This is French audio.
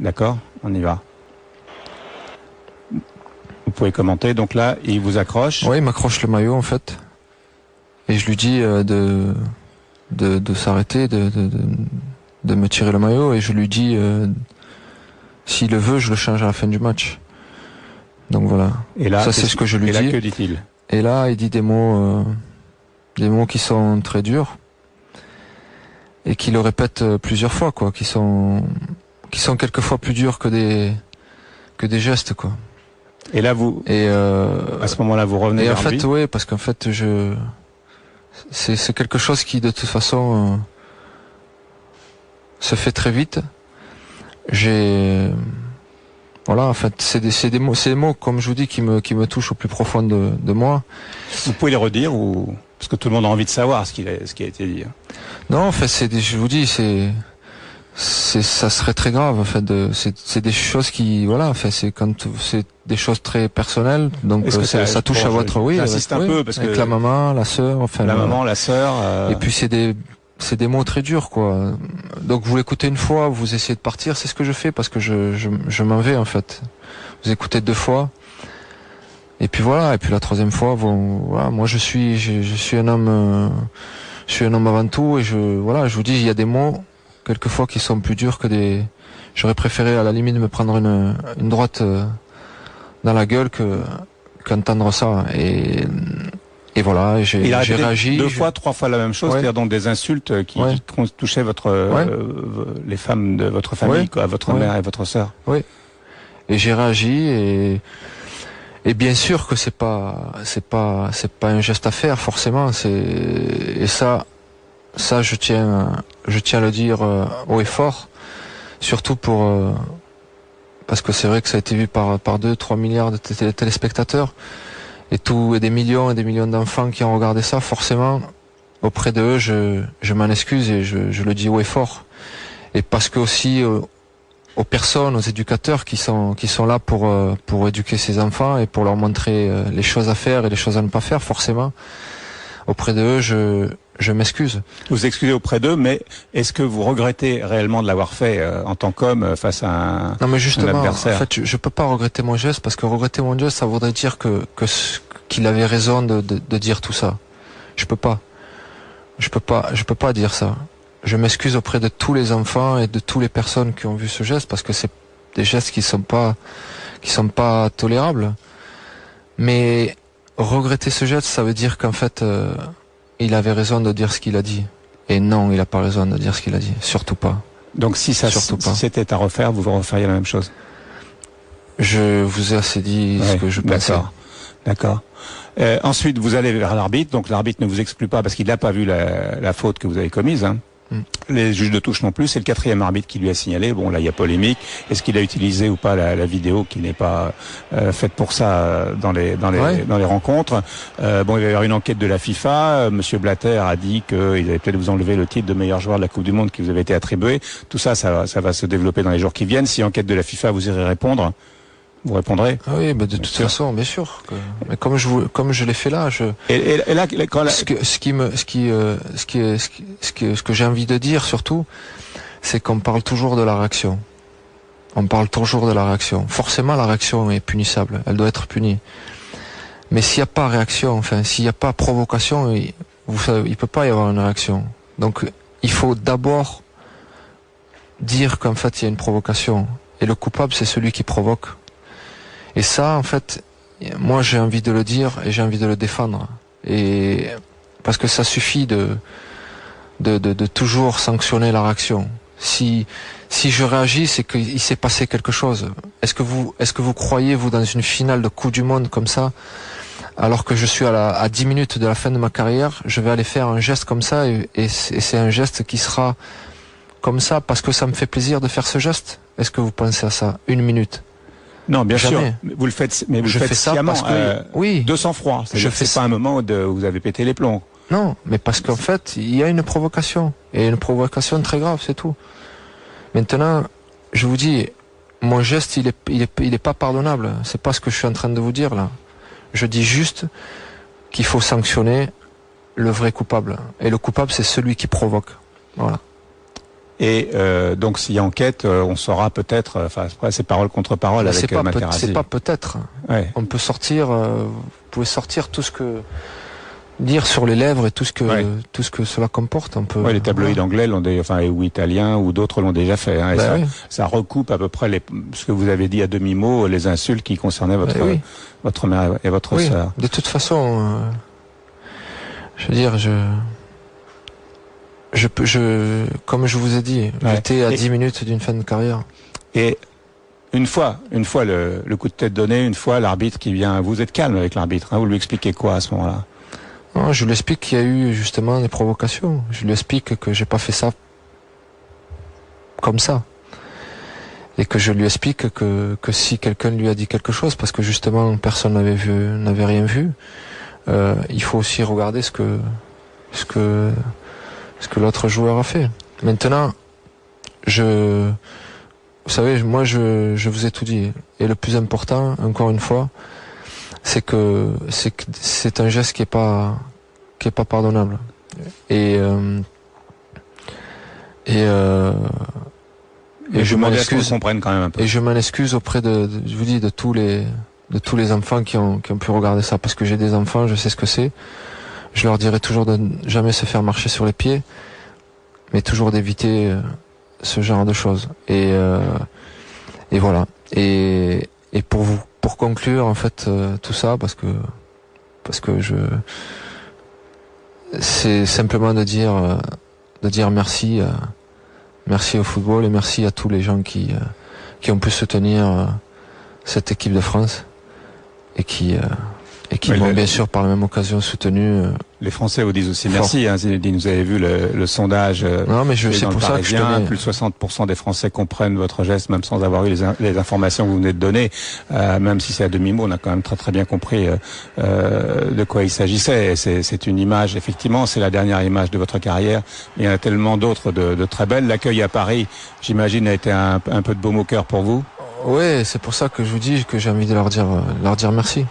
D'accord, on y va. Vous pouvez commenter. Donc là, il vous accroche. Oui, il m'accroche le maillot en fait. Et je lui dis de s'arrêter, de me tirer le maillot. Et je lui dis, s'il le veut, je le change à la fin du match. Donc voilà. Et là, ça c'est ce que je lui dis. Et là, que dit-il? Et là, il dit des mots qui sont très durs. Et qui le répète plusieurs fois, quoi. Qui sont quelquefois plus durs que des gestes, quoi. Et là, à ce moment-là, vous revenez vers lui. Et en fait, oui, parce qu'en fait, c'est quelque chose qui, de toute façon, se fait très vite. Voilà, en fait, c'est des mots, comme je vous dis, qui me touchent au plus profond de moi. Vous pouvez les redire ou parce que tout le monde a envie de savoir ce qui a été dit. Non, en fait, je vous dis, ça serait très grave, en fait. C'est des choses qui, voilà, en fait, c'est des choses très personnelles, donc ça touche à votre, oui, j'insiste un peu parce avec que la maman, la sœur, enfin. La maman, la sœur. Et puis c'est des mots très durs, quoi. Donc vous l'écoutez une fois, vous essayez de partir, c'est ce que je fais parce que je m'en vais, en fait. Vous écoutez 2 fois. Et puis voilà, et puis la 3e fois, voilà, moi je suis un homme avant tout, et je vous dis, il y a des mots, quelquefois, qui sont plus durs que j'aurais préféré, à la limite, me prendre une droite dans la gueule qu'entendre ça. Et voilà, j'ai réagi. 2 fois, 3 fois la même chose, c'est-à-dire donc des insultes qui touchaient les femmes de votre famille, quoi, votre mère et votre sœur. Oui. Et j'ai réagi, et bien sûr que c'est pas un geste à faire, forcément, et ça je tiens à le dire haut et fort, surtout parce que c'est vrai que ça a été vu par 2-3 milliards de téléspectateurs et des millions d'enfants qui ont regardé ça. Forcément, auprès de eux, je m'en excuse et je le dis haut et fort, et parce que aussi aux personnes, aux éducateurs qui sont là pour éduquer ces enfants et pour leur montrer les choses à faire et les choses à ne pas faire, forcément. Auprès de eux, je m'excuse. Vous excusez auprès d'eux, mais est-ce que vous regrettez réellement de l'avoir fait en tant qu'homme face à un adversaire? Non, mais justement, en fait, je peux pas regretter mon geste, parce que regretter mon geste, ça voudrait dire qu'il avait raison de dire tout ça. Je peux pas dire ça. Je m'excuse auprès de tous les enfants et de toutes les personnes qui ont vu ce geste, parce que c'est des gestes qui sont pas tolérables. Mais regretter ce geste, ça veut dire qu'en fait, il avait raison de dire ce qu'il a dit. Et non, il a pas raison de dire ce qu'il a dit. Surtout pas. Donc si c'était à refaire, vous referiez la même chose? Je vous ai assez dit ce que je pensais. D'accord. Ensuite, vous allez vers l'arbitre. Donc l'arbitre ne vous exclut pas parce qu'il n'a pas vu la faute que vous avez commise. Hein. Les juges de touche non plus. C'est le 4e arbitre qui lui a signalé. Bon, là, il y a polémique. Est-ce qu'il a utilisé ou pas la vidéo qui n'est pas faite pour ça dans les rencontres? Bon, il va y avoir une enquête de la FIFA. Monsieur Blatter a dit qu'il allait peut-être vous enlever le titre de meilleur joueur de la Coupe du Monde qui vous avait été attribué. Tout ça va se développer dans les jours qui viennent. Si enquête de la FIFA, vous irez répondre. Vous répondrez? Ah oui, de toute façon, bien sûr. Mais comme je l'ai fait là, Et là, ce que j'ai envie de dire surtout, c'est qu'on parle toujours de la réaction. On parle toujours de la réaction. Forcément, la réaction est punissable. Elle doit être punie. Mais s'il n'y a pas réaction, enfin, s'il n'y a pas provocation, il peut pas y avoir une réaction. Donc, il faut d'abord dire qu'en fait, il y a une provocation. Et le coupable, c'est celui qui provoque. Et ça, en fait, moi j'ai envie de le dire et j'ai envie de le défendre. Et parce que ça suffit de toujours sanctionner la réaction. Si je réagis, c'est qu'il s'est passé quelque chose. Est-ce que vous croyez, vous, dans une finale de Coupe du Monde comme ça, alors que je suis à 10 minutes de la fin de ma carrière, je vais aller faire un geste comme ça et c'est un geste qui sera comme ça parce que ça me fait plaisir de faire ce geste? Est-ce que vous pensez à ça? 1 minute? Non, bien Jamais. sûr. Vous le faites, mais vous le faites sciemment, parce que, oui, de sang-froid. C'est pas un moment où vous avez pété les plombs. Non, mais parce qu'en fait, il y a une provocation. Et une provocation très grave, c'est tout. Maintenant, je vous dis, mon geste, il est pas pardonnable. C'est pas ce que je suis en train de vous dire, là. Je dis juste qu'il faut sanctionner le vrai coupable. Et le coupable, c'est celui qui provoque. Voilà. Et donc s'il y a enquête, on saura peut-être, après c'est parole contre parole avec Materazzi. C'est pas peut-être. Ouais. On peut sortir, vous pouvez sortir tout ce que dire sur les lèvres et tout ce que cela comporte. On peut. Ouais, les tabloïds anglais l'ont ou italiens ou d'autres l'ont déjà fait. Hein, et ça recoupe à peu près ce que vous avez dit à demi-mot, les insultes qui concernaient votre mère et votre sœur. De toute façon, je veux dire, comme je vous ai dit, j'étais à 10 minutes d'une fin de carrière. Et une fois le coup de tête donné, une fois l'arbitre qui vient, vous êtes calme avec l'arbitre, hein, vous lui expliquez quoi à ce moment-là? Non, je lui explique qu'il y a eu justement des provocations. Je lui explique que j'ai pas fait ça comme ça. Et que je lui explique que si quelqu'un lui a dit quelque chose, parce que justement personne n'avait rien vu, il faut aussi regarder ce que l'autre joueur a fait. Maintenant, vous savez, moi je vous ai tout dit. Et le plus important, encore une fois, c'est que c'est un geste qui est pas pardonnable. Et je m'en excuse, comprenne quand même un peu. Et je m'en excuse auprès je vous dis, de tous les enfants qui ont pu regarder ça, parce que j'ai des enfants, je sais ce que c'est. Je leur dirai toujours de ne jamais se faire marcher sur les pieds, mais toujours d'éviter ce genre de choses. Et voilà. Et pour conclure en fait tout ça, parce que c'est simplement de dire merci au football et merci à tous les gens qui ont pu soutenir cette équipe de France et qui m'ont bien sûr par la même occasion soutenu. Les Français vous disent aussi merci. Hein, vous avez vu le sondage. Non, mais c'est pour ça que je tenais. Plus de 60% des Français comprennent votre geste, même sans avoir eu les informations que vous venez de donner. Même si c'est à demi-mot, on a quand même très très bien compris de quoi il s'agissait. C'est une image, effectivement, c'est la dernière image de votre carrière. Mais il y en a tellement d'autres de très belles. L'accueil à Paris, j'imagine, a été un peu de baume au cœur pour vous. Oui, c'est pour ça que je vous dis que j'ai envie de leur dire merci.